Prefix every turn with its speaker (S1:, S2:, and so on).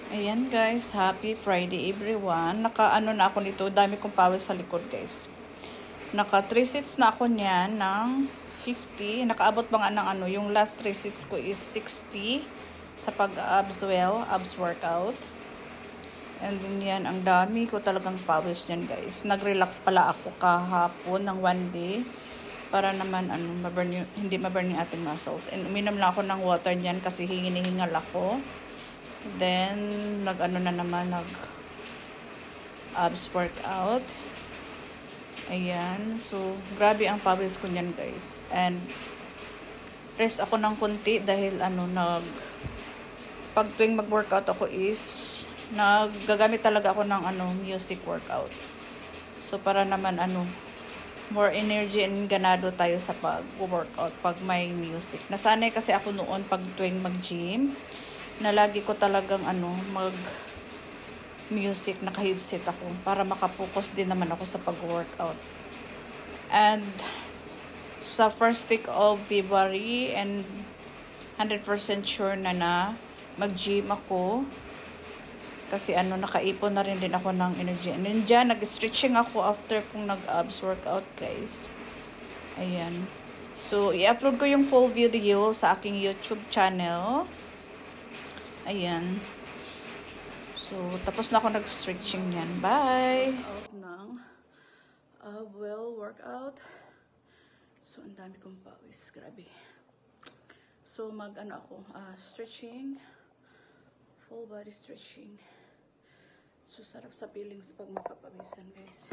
S1: Ayan guys, happy Friday everyone. Naka-ano na ako nito, dami kong pawis sa likod guys. Naka 3 sets na ako niyan ng 50. Nakaabot ba nga ng ano, yung last 3 sets ko is 60 sa pag-abs abs workout. And then yan, ang dami ko talagang pawis niyan guys. Nag-relax pala ako kahapon ng 1 day para naman ano, hindi ma-burn yung ating muscles. And uminom lang ako ng water niyan kasi hinihingal ako. Then, nag-ano na naman, nag-abs workout. Ayan. So, grabe ang pawis ko niyan, guys. And, rest ako ng konti dahil, pag tuwing mag-workout ako is, naggagamit talaga ako ng, music workout. So, para naman, more energy and ganado tayo sa pag-workout pag may music. Nasanay kasi ako noon pag tuwing mag-gym, na lagi ko talagang mag-music, naka-headset ako para makapokus din naman ako sa pag-workout. And sa first week of February and 100% sure na mag-gym ako kasi nakaipon na rin din ako ng energy. And then dyan, nag-stretching ako after kong nag-abs workout guys. Ayan. So, i-upload ko yung full video sa aking YouTube channel. Ayan. So, tapos na ako nag-stretching yan. Bye! Out ng workout. So, ang dami kong pawis. Grabe. So, stretching. Full body stretching. So, sarap sa feelings pag mapapawisan, guys.